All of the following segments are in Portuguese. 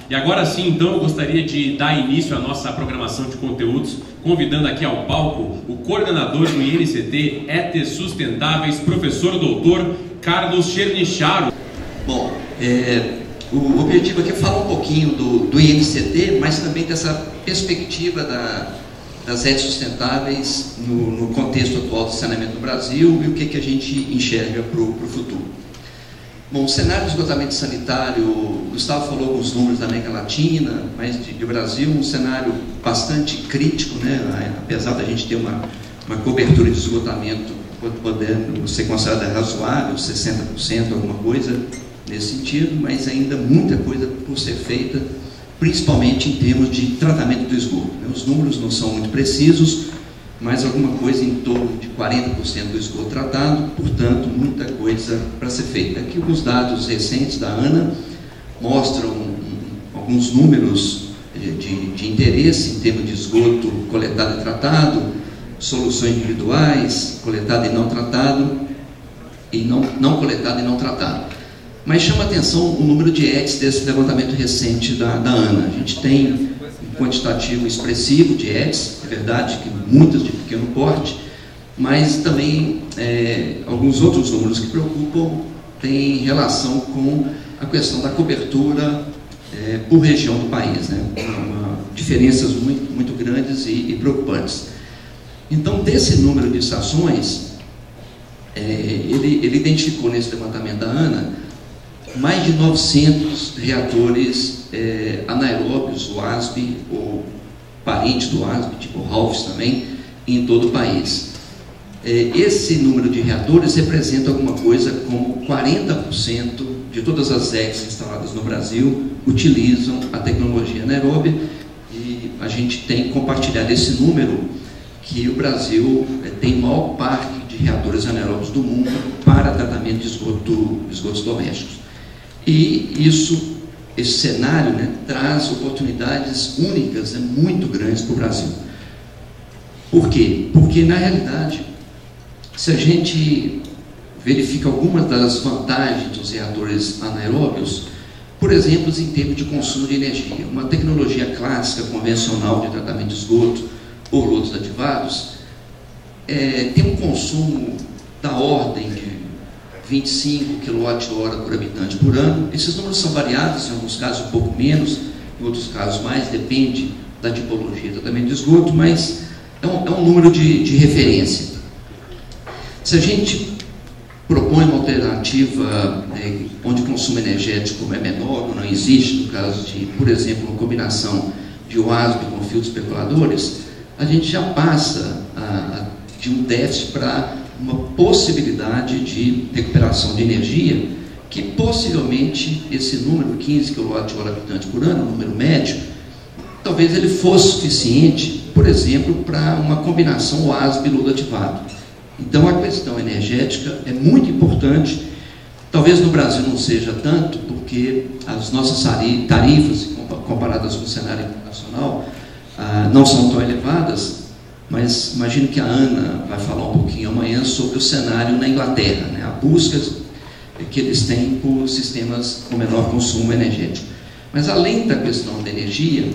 E agora sim, então, eu gostaria de dar início à nossa programação de conteúdos, convidando aqui ao palco o coordenador do INCT ETEs Sustentáveis, professor doutor Carlos Chernicharo. Bom, o objetivo aqui é falar um pouquinho do INCT, mas também dessa perspectiva das ETEs sustentáveis no contexto atual do saneamento no Brasil e o que a gente enxerga para o futuro. Bom, o cenário de esgotamento sanitário, o Gustavo falou alguns números da América Latina, mas do Brasil, um cenário bastante crítico, né? Apesar da gente ter uma cobertura de esgotamento podendo ser considerada razoável, 60%, alguma coisa nesse sentido, mas ainda muita coisa por ser feita, principalmente em termos de tratamento do esgoto. Os números não são muito precisos, mas alguma coisa em torno de 40% do esgoto tratado, portanto, muita coisa para ser feita. Aqui os dados recentes da ANA mostram alguns números de interesse em termos de esgoto coletado e tratado, soluções individuais, coletado e não tratado, e não coletado e não tratado. Mas chama atenção o número de ETEs desse levantamento recente da ANA. A gente tem um quantitativo expressivo de ETEs, é verdade que muitas de pequeno porte, mas também alguns outros números que preocupam têm relação com a questão da cobertura por região do país, né? Diferenças muito grandes e preocupantes. Então, desse número de estações, ele identificou nesse levantamento da ANA mais de 900 reatores anaeróbios, o ASB, ou parentes do ASB, tipo o HALFs também, em todo o país. Esse número de reatores representa alguma coisa como 40% de todas as ETEs instaladas no Brasil utilizam a tecnologia anaeróbia, e a gente tem compartilhado esse número, que o Brasil tem o maior parque de reatores anaeróbios do mundo para tratamento de esgotos domésticos. E esse cenário, né, traz oportunidades únicas, muito grandes para o Brasil. Por quê? Porque, na realidade, se a gente verifica algumas das vantagens dos reatores anaeróbios, por exemplo, em termos de consumo de energia, uma tecnologia clássica, convencional de tratamento de esgoto por lodos ativados, tem um consumo da ordem de 25 kWh por habitante por ano. Esses números são variados, em alguns casos um pouco menos, em outros casos mais, depende da tipologia do tratamento de esgoto, mas é um número de referência. Se a gente propõe uma alternativa onde o consumo energético é menor, ou não existe, no caso de, por exemplo, uma combinação de WASB com filtros percoladores, a gente já passa de um déficit para uma possibilidade de recuperação de energia, que possivelmente esse número, 15 kWh habitante por ano, um número médio, talvez ele fosse suficiente, por exemplo, para uma combinação WASB-lodo ativado. Então a questão energética é muito importante. Talvez no Brasil não seja tanto, porque as nossas tarifas, comparadas com o cenário internacional, não são tão elevadas, mas imagino que a Ana vai falar um pouquinho amanhã sobre o cenário na Inglaterra, né? A busca que eles têm por sistemas com menor consumo energético. Mas além da questão da energia,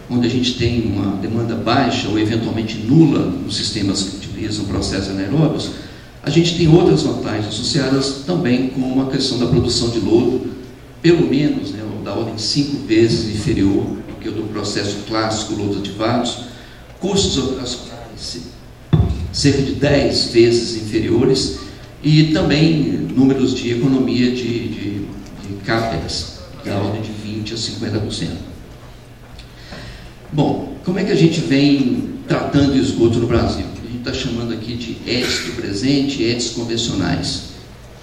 onde a gente tem uma demanda baixa ou eventualmente nula nos sistemas que utilizam processos anaeróbios, a gente tem outras vantagens associadas também com a questão da produção de lodo, pelo menos, né, da ordem de 5 vezes inferior do que o do processo clássico, lodos ativados, custos operacionais cerca de 10 vezes inferiores, e também números de economia de CAPEX, da ordem de 20% a 50%. Bom, como é que a gente vem tratando o esgoto no Brasil? A gente está chamando aqui de ETEs do presente e ETEs convencionais.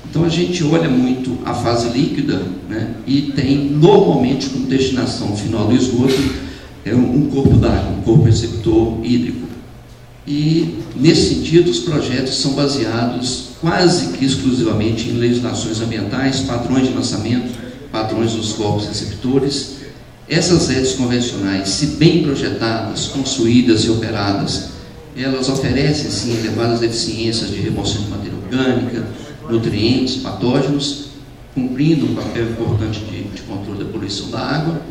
Então a gente olha muito a fase líquida, né, e tem normalmente como destinação final do esgoto um corpo d'água, um corpo receptor hídrico. E nesse sentido os projetos são baseados quase que exclusivamente em legislações ambientais, padrões de lançamento, padrões dos corpos receptores. Essas ETEs convencionais, se bem projetadas, construídas e operadas, elas oferecem sim elevadas eficiências de remoção de matéria orgânica, nutrientes, patógenos, cumprindo um papel importante de controle da poluição da água,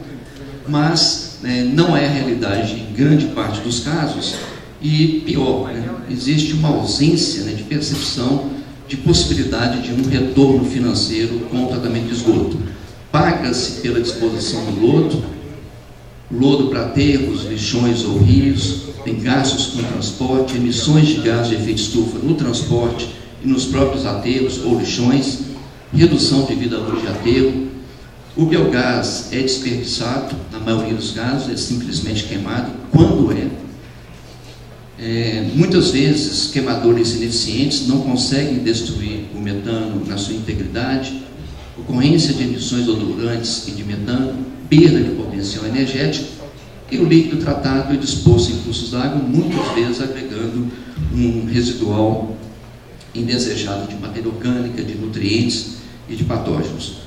mas não é a realidade em grande parte dos casos, e pior, existe uma ausência de percepção de possibilidade de um retorno financeiro com o tratamento de esgoto. Paga-se pela disposição do lodo para aterros, lixões ou rios, tem gastos com transporte, emissões de gás de efeito estufa no transporte e nos próprios aterros ou lixões, redução de vida útil de aterro. O biogás é desperdiçado, na maioria dos casos é simplesmente queimado. Quando muitas vezes queimadores ineficientes não conseguem destruir o metano na sua integridade, ocorrência de emissões odorantes e de metano, perda de potencial energético, e o líquido tratado e disposto em cursos d'água, muitas vezes agregando um residual indesejado de matéria orgânica, de nutrientes e de patógenos.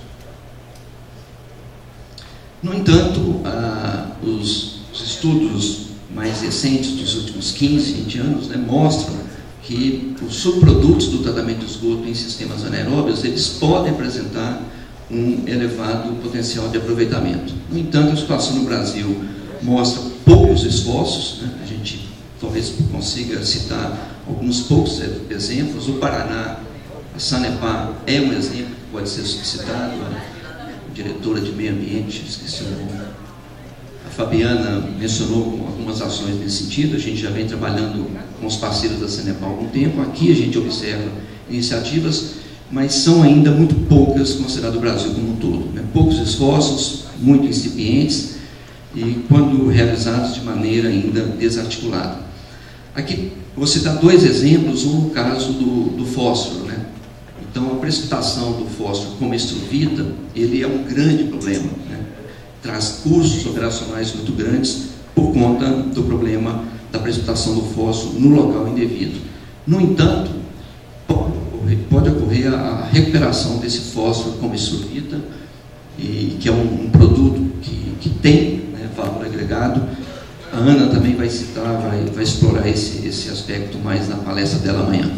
No entanto, os estudos mais recentes dos últimos 15, 20 anos mostram que os subprodutos do tratamento de esgoto em sistemas anaeróbios, eles podem apresentar um elevado potencial de aproveitamento. No entanto, a situação no Brasil mostra poucos esforços, a gente talvez consiga citar alguns poucos exemplos. O Paraná, a Sanepar é um exemplo que pode ser citado, a diretora de meio ambiente, esqueci o nome, a Fabiana mencionou algumas ações nesse sentido. A gente já vem trabalhando com os parceiros da Sanepar há algum tempo. Aqui a gente observa iniciativas, mas são ainda muito poucas, considerado o Brasil como um todo. Poucos esforços, muito incipientes, e quando realizados de maneira ainda desarticulada. Aqui vou citar dois exemplos, um no caso do fósforo. Então, a precipitação do fósforo como extruvita, ele é um grande problema, traz custos operacionais muito grandes por conta do problema da precipitação do fósforo no local indevido. No entanto, pode ocorrer a recuperação desse fósforo como extruvita, que é um produto que tem valor agregado. A Ana também vai citar, vai explorar esse aspecto mais na palestra dela amanhã.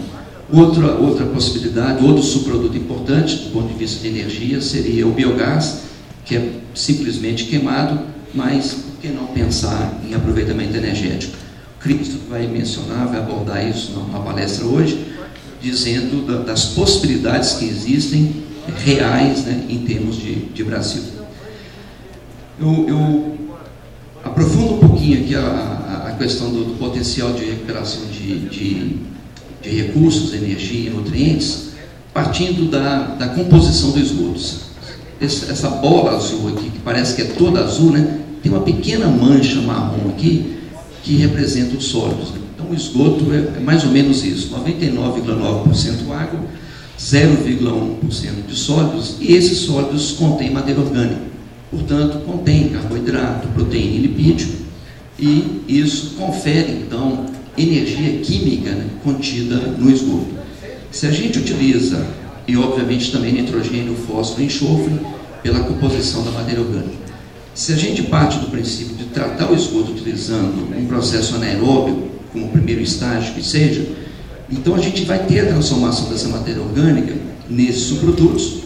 Outra possibilidade, outro subproduto importante do ponto de vista de energia seria o biogás, que é simplesmente queimado, mas por que não pensar em aproveitamento energético? Cristo vai mencionar, vai abordar isso na palestra hoje, dizendo das possibilidades que existem reais em termos de Brasil. Eu aprofundo um pouquinho aqui a questão do potencial de recuperação de recursos, energia e nutrientes, partindo da composição do esgoto. Essa bola azul aqui, que parece que é toda azul, tem uma pequena mancha marrom aqui, que representa os sólidos. Então, o esgoto é mais ou menos isso, 99,9% água, 0,1% de sólidos, e esses sólidos contêm matéria orgânica. Portanto, contém carboidrato, proteína e lipídio, e isso confere, então, energia química contida no esgoto. Se a gente utiliza, e obviamente também nitrogênio, fósforo e enxofre, pela composição da matéria orgânica. Se a gente parte do princípio de tratar o esgoto utilizando um processo anaeróbio, como o primeiro estágio que seja, então a gente vai ter a transformação dessa matéria orgânica nesses subprodutos,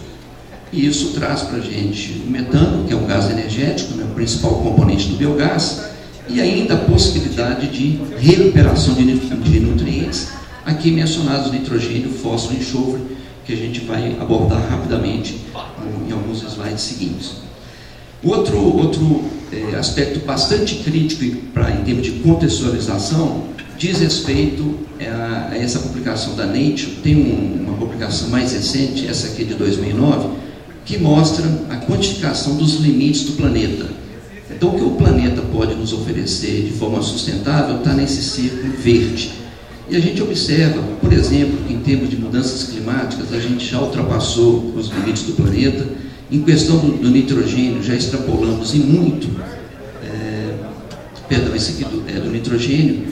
e isso traz para a gente o metano, que é um gás energético, o principal componente do biogás, e ainda a possibilidade de recuperação de nutrientes, aqui mencionados nitrogênio, fósforo e enxofre, que a gente vai abordar rapidamente em alguns slides seguintes. Outro aspecto bastante crítico em termos de contextualização diz respeito a essa publicação da Nature. Tem uma publicação mais recente, essa aqui de 2009, que mostra a quantificação dos limites do planeta. Então, o que o planeta pode nos oferecer de forma sustentável está nesse círculo verde. E a gente observa, por exemplo, que em termos de mudanças climáticas, a gente já ultrapassou os limites do planeta. Em questão do nitrogênio, já extrapolamos e muito, esse aqui do nitrogênio,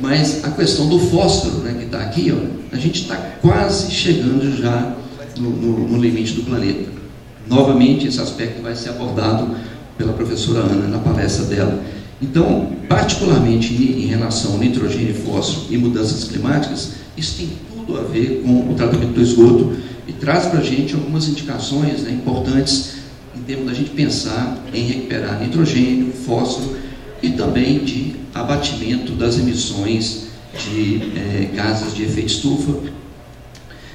mas a questão do fósforo, que está aqui, a gente está quase chegando já no limite do planeta. Novamente, esse aspecto vai ser abordado pela professora Ana na palestra dela. Então, particularmente em relação ao nitrogênio e fósforo e mudanças climáticas, isso tem tudo a ver com o tratamento do esgoto e traz para a gente algumas indicações importantes em termos da gente pensar em recuperar nitrogênio, fósforo e também de abatimento das emissões de gases de efeito estufa.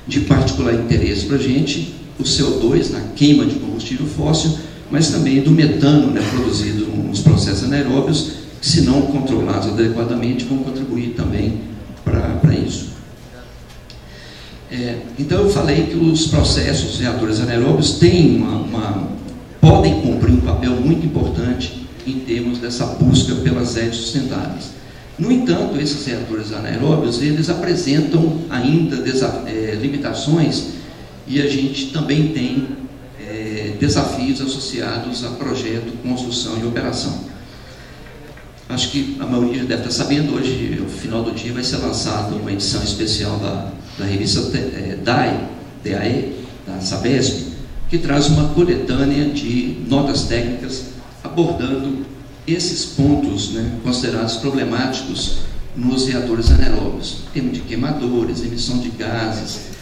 De particular interesse para a gente, o CO2 na queima de combustível fóssil, mas também do metano, né, produzido nos processos anaeróbios, que, se não controlados adequadamente, vão contribuir também para isso. Então, eu falei que os processos, os reatores anaeróbios, podem cumprir um papel muito importante em termos dessa busca pelas redes sustentáveis. No entanto, esses reatores anaeróbios, eles apresentam ainda limitações, e a gente também tem desafios associados a projeto, construção e operação. Acho que a maioria já deve estar sabendo, hoje, no final do dia, vai ser lançada uma edição especial da revista DAE, da Sabesp, que traz uma coletânea de notas técnicas abordando esses pontos, né, considerados problemáticos nos reatores anaeróbios, tema de queimadores, emissão de gases,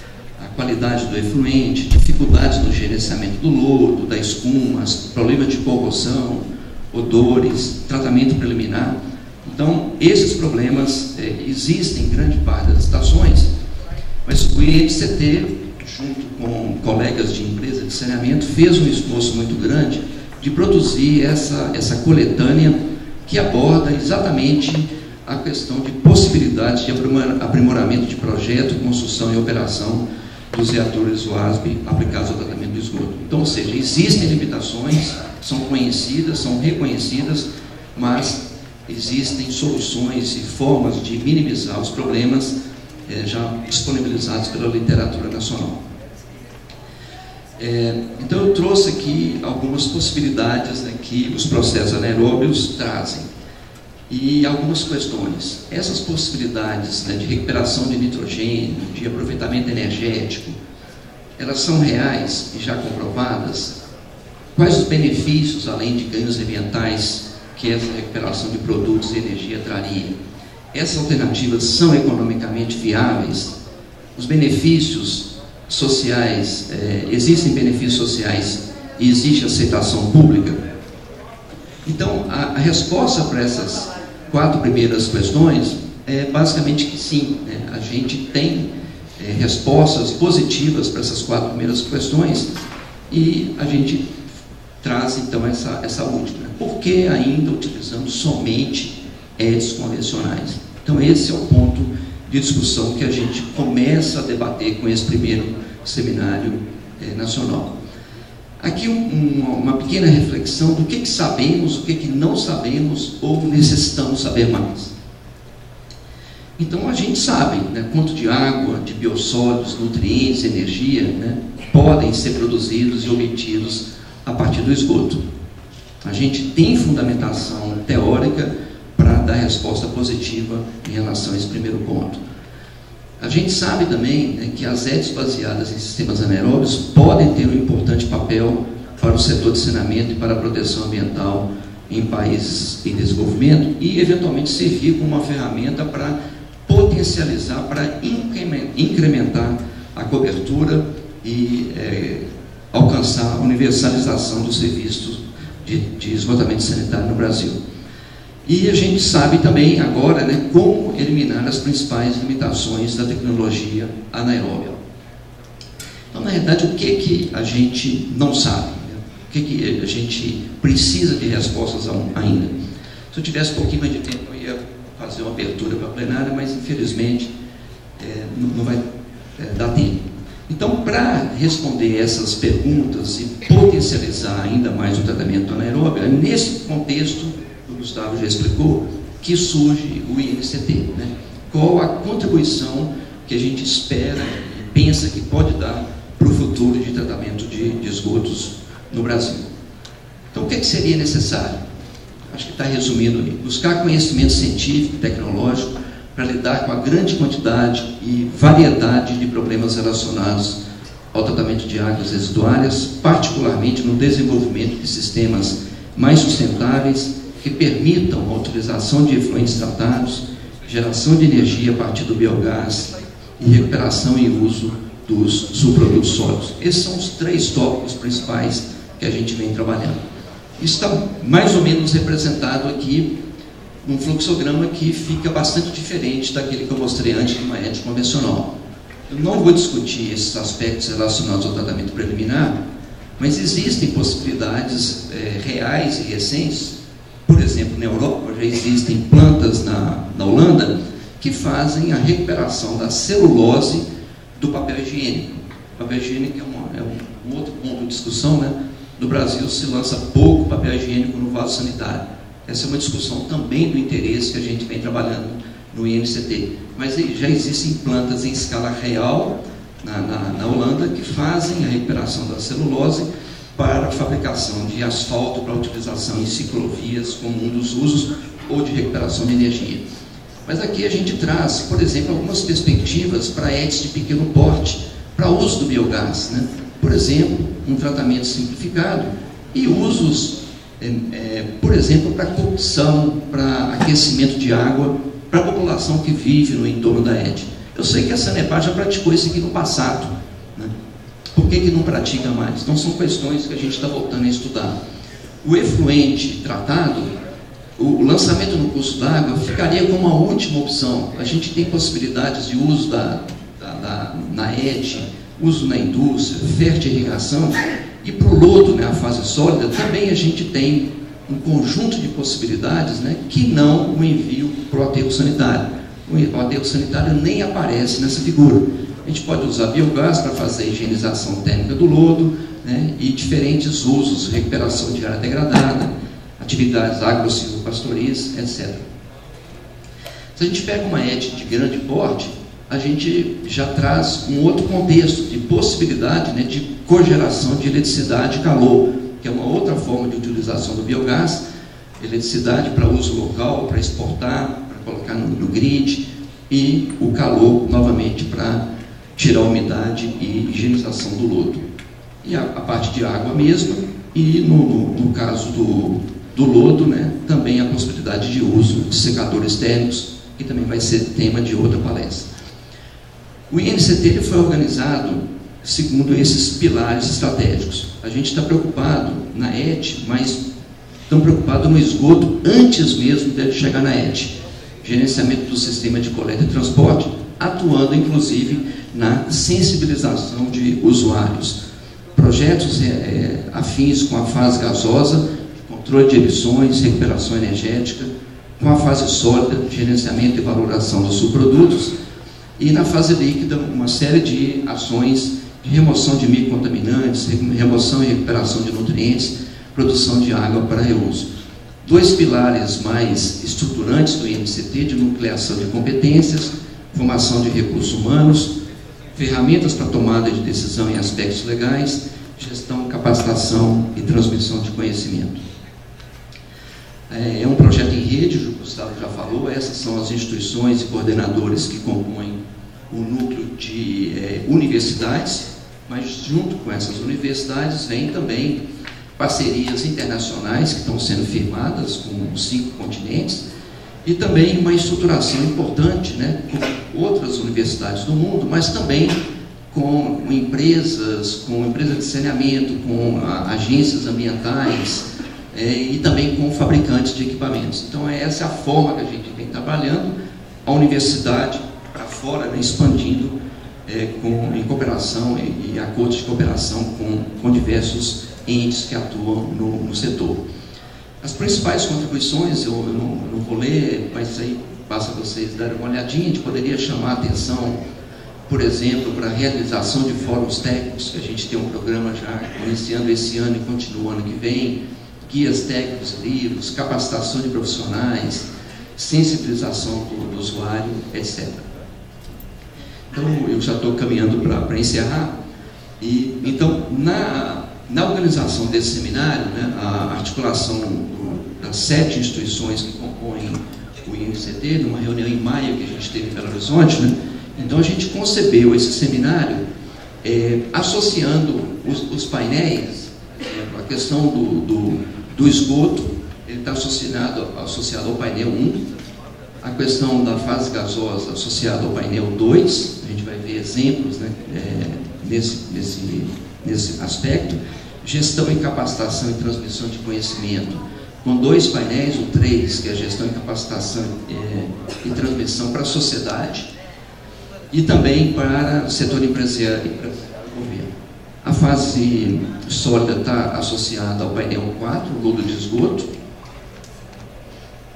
a qualidade do efluente, dificuldades no gerenciamento do lodo, da escuma, problemas de corrosão, odores, tratamento preliminar. Então, esses problemas existem em grande parte das estações, mas o INCT, junto com colegas de empresa de saneamento, fez um esforço muito grande de produzir essa coletânea que aborda exatamente a questão de possibilidades de aprimoramento de projeto, construção e operação dos reatores WASB aplicados ao tratamento do esgoto. Então, ou seja, existem limitações, são conhecidas, são reconhecidas, mas existem soluções e formas de minimizar os problemas já disponibilizados pela literatura nacional. Então, eu trouxe aqui algumas possibilidades, né, que os processos anaeróbios trazem e algumas questões. Essas possibilidades, né, de recuperação de nitrogênio, de aproveitamento energético, elas são reais e já comprovadas? Quais os benefícios, além de ganhos ambientais, que essa recuperação de produtos e energia traria? Essas alternativas são economicamente viáveis? Os benefícios sociais, existem benefícios sociais e existe aceitação pública? Então, a resposta para essas 4 primeiras questões é basicamente que sim, né? A gente tem respostas positivas para essas 4 primeiras questões e a gente traz então essa última. Por que ainda utilizamos somente EDs convencionais? Então, esse é o ponto de discussão que a gente começa a debater com esse primeiro seminário nacional. Aqui uma pequena reflexão do que sabemos, o que não sabemos ou necessitamos saber mais. Então, a gente sabe, né, quanto de água, de biossólidos, nutrientes, energia, né, podem ser produzidos e obtidos a partir do esgoto. A gente tem fundamentação teórica para dar resposta positiva em relação a esse primeiro ponto. A gente sabe também, né, que as EDs baseadas em sistemas anaeróbios podem ter um importante papel para o setor de saneamento e para a proteção ambiental em países em desenvolvimento e, eventualmente, servir como uma ferramenta para potencializar, para incrementar a cobertura e alcançar a universalização dos serviços de esgotamento sanitário no Brasil. E a gente sabe também agora, né, como eliminar as principais limitações da tecnologia anaeróbia. Então, na verdade, o que a gente não sabe? Né? O que a gente precisa de respostas ainda? Se eu tivesse um pouquinho mais de tempo, eu ia fazer uma abertura para a plenária, mas infelizmente não vai dar tempo. Então, para responder essas perguntas e potencializar ainda mais o tratamento anaeróbio, é nesse contexto, o Gustavo já explicou, que surge o INCT, né? Qual a contribuição que a gente espera e pensa que pode dar para o futuro de tratamento de esgotos no Brasil. Então, o que seria necessário? Acho que está resumindo ali. Buscar conhecimento científico e tecnológico para lidar com a grande quantidade e variedade de problemas relacionados ao tratamento de águas residuárias, particularmente no desenvolvimento de sistemas mais sustentáveis que permitam a utilização de efluentes tratados, geração de energia a partir do biogás e recuperação e uso dos subprodutos sólidos. Esses são os 3 tópicos principais que a gente vem trabalhando. Isso está mais ou menos representado aqui num fluxograma que fica bastante diferente daquele que eu mostrei antes de uma ET convencional. Eu não vou discutir esses aspectos relacionados ao tratamento preliminar, mas existem possibilidades reais e recentes. Por exemplo, na Europa já existem plantas na Holanda que fazem a recuperação da celulose do papel higiênico. O papel higiênico é um outro ponto de discussão, né? No Brasil se lança pouco papel higiênico no vaso sanitário. Essa é uma discussão também do interesse que a gente vem trabalhando no INCT. Mas já existem plantas em escala real na Holanda que fazem a recuperação da celulose para a fabricação de asfalto para utilização em ciclovias como um dos usos, ou de recuperação de energia. Mas aqui a gente traz, por exemplo, algumas perspectivas para ETs de pequeno porte, para uso do biogás, né? Por exemplo, um tratamento simplificado e usos, por exemplo, para cocção, para aquecimento de água, para a população que vive no entorno da ET. Eu sei que a Sanepar já praticou isso aqui no passado, né? Por que não pratica mais? Então são questões que a gente está voltando a estudar. O efluente tratado, o lançamento no curso d'água ficaria como a última opção. A gente tem possibilidades de uso na ET, uso na indústria, fertirrigação, e para o lodo, né, a fase sólida, também a gente tem um conjunto de possibilidades, né, que não o envio para o aterro sanitário. O aterro sanitário nem aparece nessa figura. A gente pode usar biogás para fazer a higienização térmica do lodo, né, e diferentes usos, recuperação de área degradada, atividades agro-silvopastoris, etc. Se a gente pega uma ET de grande porte, a gente já traz um outro contexto de possibilidade, né, de cogeração de eletricidade e calor, que é uma outra forma de utilização do biogás, eletricidade para uso local, para exportar, para colocar no grid, e o calor, novamente, para tirar a umidade e higienização do lodo. E a parte de água mesmo, e no caso do lodo, né, também a possibilidade de uso de secadores térmicos, que também vai ser tema de outra palestra. O INCT ele foi organizado segundo esses pilares estratégicos. A gente está preocupado na ET, mas estamos preocupados no esgoto antes mesmo dele chegar na ET. Gerenciamento do sistema de coleta e transporte, atuando inclusive na sensibilização de usuários. Projetos afins com a fase gasosa, controle de emissões, recuperação energética, com a fase sólida, gerenciamento e valoração dos subprodutos, e na fase líquida, uma série de ações de remoção de microcontaminantes, remoção e recuperação de nutrientes, produção de água para reuso. Dois pilares mais estruturantes do INCT, de nucleação de competências, formação de recursos humanos, ferramentas para tomada de decisão em aspectos legais, gestão, capacitação e transmissão de conhecimento. É um projeto em rede, o Gustavo já falou, essas são as instituições e coordenadores que compõem o núcleo de universidades, mas junto com essas universidades vem também parcerias internacionais que estão sendo firmadas com os 5 continentes, e também uma estruturação importante, né, com outras universidades do mundo, mas também com empresas de saneamento, com agências ambientais, e também com fabricantes de equipamentos. Então essa é a forma que a gente vem trabalhando, a universidade para fora, né, expandindo em cooperação e acordos de cooperação com diversos entes que atuam no setor. As principais contribuições, eu não vou ler, mas aí basta vocês darem uma olhadinha. A gente poderia chamar a atenção, por exemplo, para a realização de fóruns técnicos, que a gente tem um programa já iniciando esse ano e continua ano que vem, guias técnicos, livros, capacitação de profissionais, sensibilização do usuário, etc. Então, eu já estou caminhando para encerrar. Então, na organização desse seminário, né, a articulação das 7 instituições que compõem o INCT, numa reunião em maio que a gente teve em Belo Horizonte, né, então a gente concebeu esse seminário associando os painéis, a questão do esgoto, ele está associado ao painel 1, a questão da fase gasosa associada ao painel 2, a gente vai ver exemplos, né, nesse aspecto, gestão e capacitação e transmissão de conhecimento, com 2 painéis, o 3, que é gestão e capacitação e transmissão para a sociedade, e também para o setor empresarial e governo. A fase sólida está associada ao painel 4, o lodo de esgoto.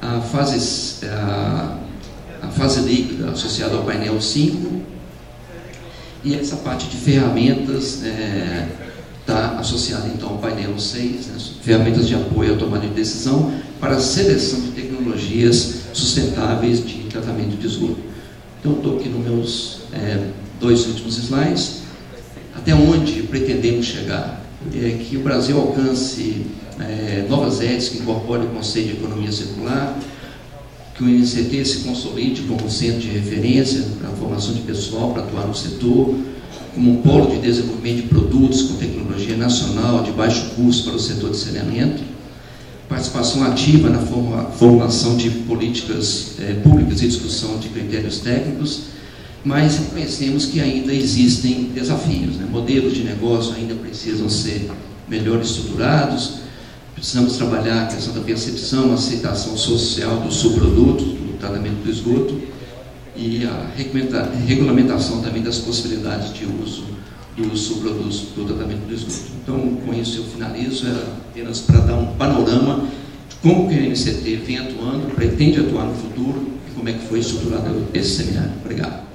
A fase líquida associada ao painel 5. E essa parte de ferramentas está associada então ao painel 6, né, ferramentas de apoio à tomada de decisão para a seleção de tecnologias sustentáveis de tratamento de esgoto. Então, estou aqui nos meus 2 últimos slides. Até onde pretendemos chegar? Que o Brasil alcance novas redes que incorporem o conceito de economia circular, que o INCT se consolide como centro de referência para a formação de pessoal para atuar no setor, como um polo de desenvolvimento de produtos com tecnologia nacional de baixo custo para o setor de saneamento, participação ativa na formulação de políticas públicas e discussão de critérios técnicos, mas reconhecemos que ainda existem desafios, né? Modelos de negócio ainda precisam ser melhor estruturados, precisamos trabalhar a questão da percepção, aceitação social dos subprodutos, do tratamento do esgoto, e a regulamentação também das possibilidades de uso dos subprodutos do tratamento do esgoto. Então, com isso eu finalizo, apenas para dar um panorama de como que a INCT vem atuando, pretende atuar no futuro e como é que foi estruturado esse seminário. Obrigado.